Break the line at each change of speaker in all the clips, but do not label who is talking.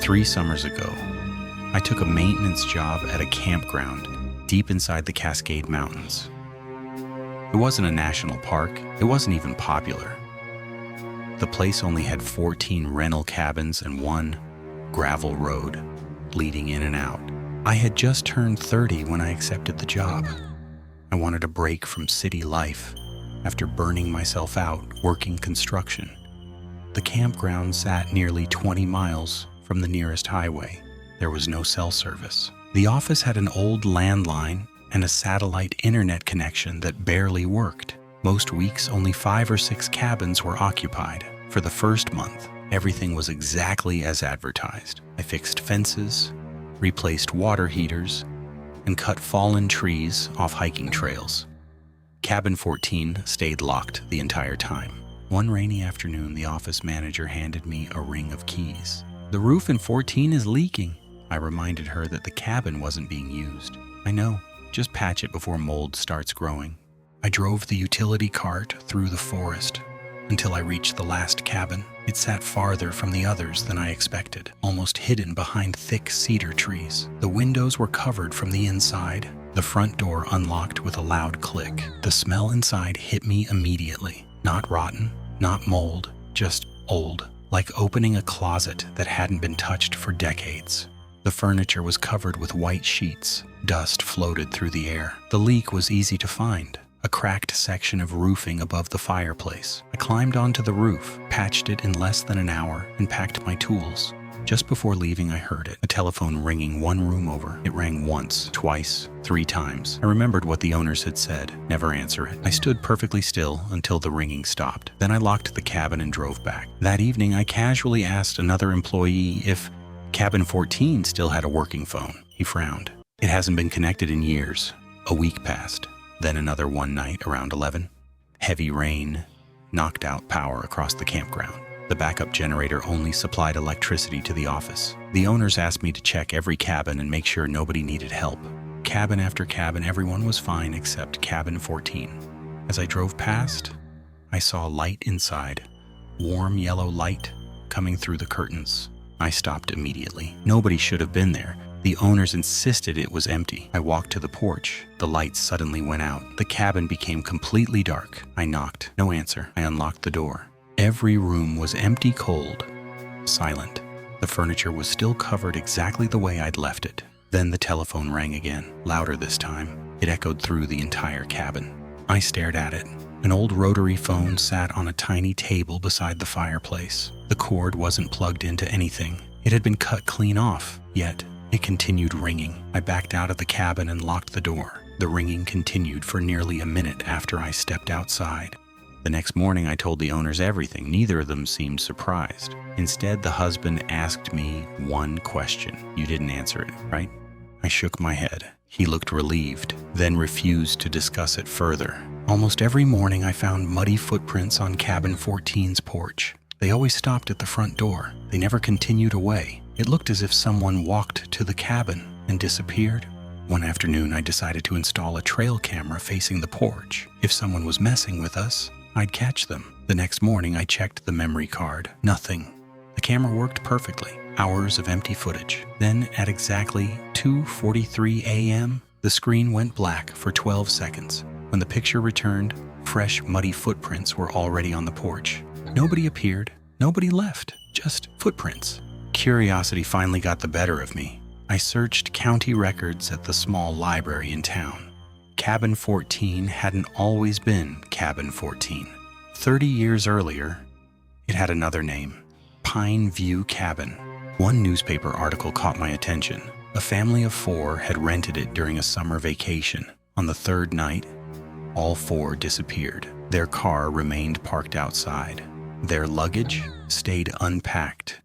3 summers ago, I took a maintenance job at a campground deep inside the Cascade Mountains. It wasn't a national park. It wasn't even popular. The place only had 14 rental cabins and one gravel road leading in and out. I had just turned 30 when I accepted the job. I wanted a break from city life after burning myself out working construction. The campground sat nearly 20 miles from the nearest highway. There was no cell service. The office had an old landline and a satellite internet connection that barely worked. Most weeks, only 5 or 6 cabins were occupied. For the first month, everything was exactly as advertised. I fixed fences, replaced water heaters, and cut fallen trees off hiking trails. Cabin 14 stayed locked the entire time. One rainy afternoon, the office manager handed me a ring of keys. "The roof in 14 is leaking." I reminded her that the cabin wasn't being used. "I know, just patch it before mold starts growing." I drove the utility cart through the forest until I reached the last cabin. It sat farther from the others than I expected, almost hidden behind thick cedar trees. The windows were covered from the inside. The front door unlocked with a loud click. The smell inside hit me immediately. Not rotten, not mold, just old, like opening a closet that hadn't been touched for decades. The furniture was covered with white sheets. Dust floated through the air. The leak was easy to find. A cracked section of roofing above the fireplace. I climbed onto the roof, patched it in less than an hour, and packed my tools. Just before leaving, I heard it. A telephone ringing one room over. It rang once, twice, 3 times. I remembered what the owners had said. Never answer it. I stood perfectly still until the ringing stopped. Then I locked the cabin and drove back. That evening, I casually asked another employee if Cabin 14 still had a working phone. He frowned. "It hasn't been connected in years." A week passed. Then another one night around 11. Heavy rain knocked out power across the campground. The backup generator only supplied electricity to the office. The owners asked me to check every cabin and make sure nobody needed help. Cabin after cabin, everyone was fine except Cabin 14. As I drove past, I saw light inside. Warm yellow light coming through the curtains. I stopped immediately. Nobody should have been there. The owners insisted it was empty. I walked to the porch. The lights suddenly went out. The cabin became completely dark. I knocked. No answer. I unlocked the door. Every room was empty, cold, silent. The furniture was still covered exactly the way I'd left it. Then the telephone rang again, louder this time. It echoed through the entire cabin. I stared at it. An old rotary phone sat on a tiny table beside the fireplace. The cord wasn't plugged into anything. It had been cut clean off, yet it continued ringing. I backed out of the cabin and locked the door. The ringing continued for nearly a minute after I stepped outside. The next morning, I told the owners everything. Neither of them seemed surprised. Instead, the husband asked me one question. "You didn't answer it, right?" I shook my head. He looked relieved, then refused to discuss it further. Almost every morning, I found muddy footprints on Cabin 14's porch. They always stopped at the front door. They never continued away. It looked as if someone walked to the cabin and disappeared. One afternoon, I decided to install a trail camera facing the porch. If someone was messing with us, I'd catch them. The next morning, I checked the memory card. Nothing. The camera worked perfectly. Hours of empty footage. Then, at exactly 2:43 a.m., the screen went black for 12 seconds. When the picture returned, fresh, muddy footprints were already on the porch. Nobody appeared. Nobody left. Just footprints. Curiosity finally got the better of me. I searched county records at the small library in town. Cabin 14 hadn't always been Cabin 14. 30 years earlier, it had another name, Pine View Cabin. One newspaper article caught my attention. A family of 4 had rented it during a summer vacation. On the 3rd night, all 4 disappeared. Their car remained parked outside. Their luggage stayed unpacked.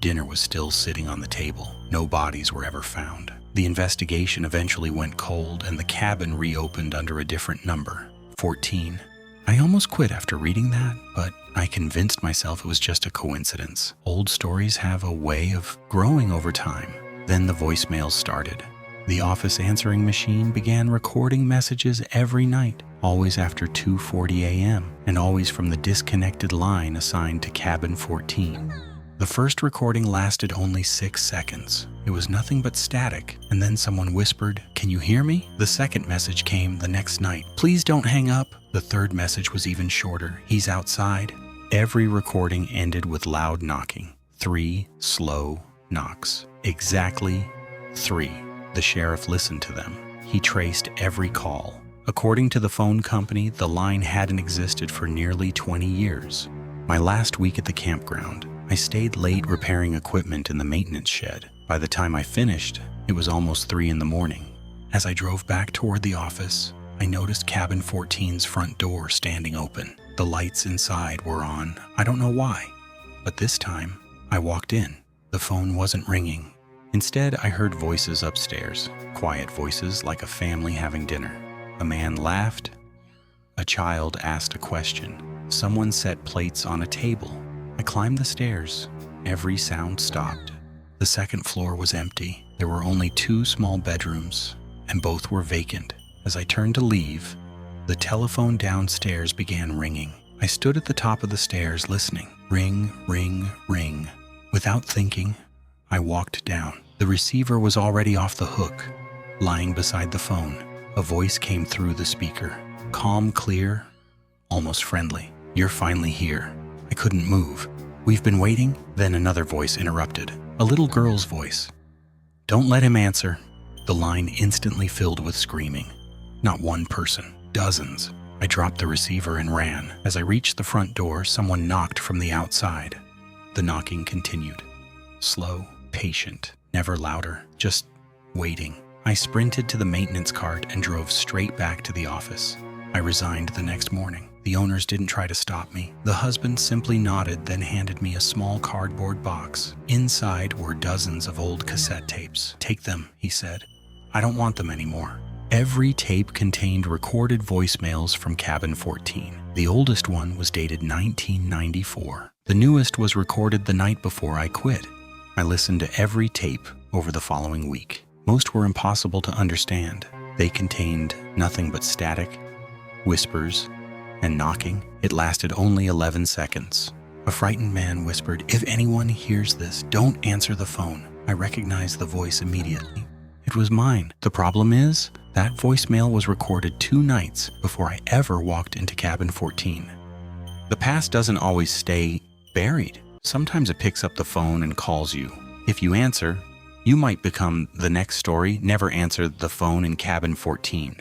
Dinner was still sitting on the table. No bodies were ever found. The investigation eventually went cold and the cabin reopened under a different number, 14. I almost quit after reading that, but I convinced myself it was just a coincidence. Old stories have a way of growing over time. Then the voicemails started. The office answering machine began recording messages every night, always after 2:40 a.m., and always from the disconnected line assigned to Cabin 14. The first recording lasted only 6 seconds. It was nothing but static, and then someone whispered, "Can you hear me?" The second message came the next night. "Please don't hang up." The third message was even shorter. "He's outside." Every recording ended with loud knocking. 3 slow knocks. Exactly 3. The sheriff listened to them. He traced every call. According to the phone company, the line hadn't existed for nearly 20 years. My last week at the campground, I stayed late repairing equipment in the maintenance shed. By the time I finished, it was almost 3 in the morning. As I drove back toward the office, I noticed cabin 14's front door standing open. The lights inside were on. I don't know why, but this time I walked in. The phone wasn't ringing. Instead, I heard voices upstairs, quiet voices like a family having dinner. A man laughed. A child asked a question. Someone set plates on a table. I climbed the stairs. Every sound stopped. The second floor was empty. There were only 2 small bedrooms, and both were vacant. As I turned to leave, the telephone downstairs began ringing. I stood at the top of the stairs listening. Ring, ring, ring. Without thinking, I walked down. The receiver was already off the hook. Lying beside the phone, a voice came through the speaker. Calm, clear, almost friendly. "You're finally here." I couldn't move. "We've been waiting." Then another voice interrupted. A little girl's voice. "Don't let him answer." The line instantly filled with screaming. Not one person, dozens. I dropped the receiver and ran. As I reached the front door, someone knocked from the outside. The knocking continued. Slow, patient, never louder, just waiting. I sprinted to the maintenance cart and drove straight back to the office. I resigned the next morning. The owners didn't try to stop me. The husband simply nodded, then handed me a small cardboard box. Inside were dozens of old cassette tapes. "Take them," he said. "I don't want them anymore." Every tape contained recorded voicemails from Cabin 14. The oldest one was dated 1994. The newest was recorded the night before I quit. I listened to every tape over the following week. Most were impossible to understand. They contained nothing but static, whispers, and knocking. It lasted only 11 seconds. A frightened man whispered, "If anyone hears this, don't answer the phone." I recognized the voice immediately. It was mine. The problem is, that voicemail was recorded 2 nights before I ever walked into Cabin 14. The past doesn't always stay buried. Sometimes it picks up the phone and calls you. If you answer, you might become the next story. Never answer the phone in Cabin 14.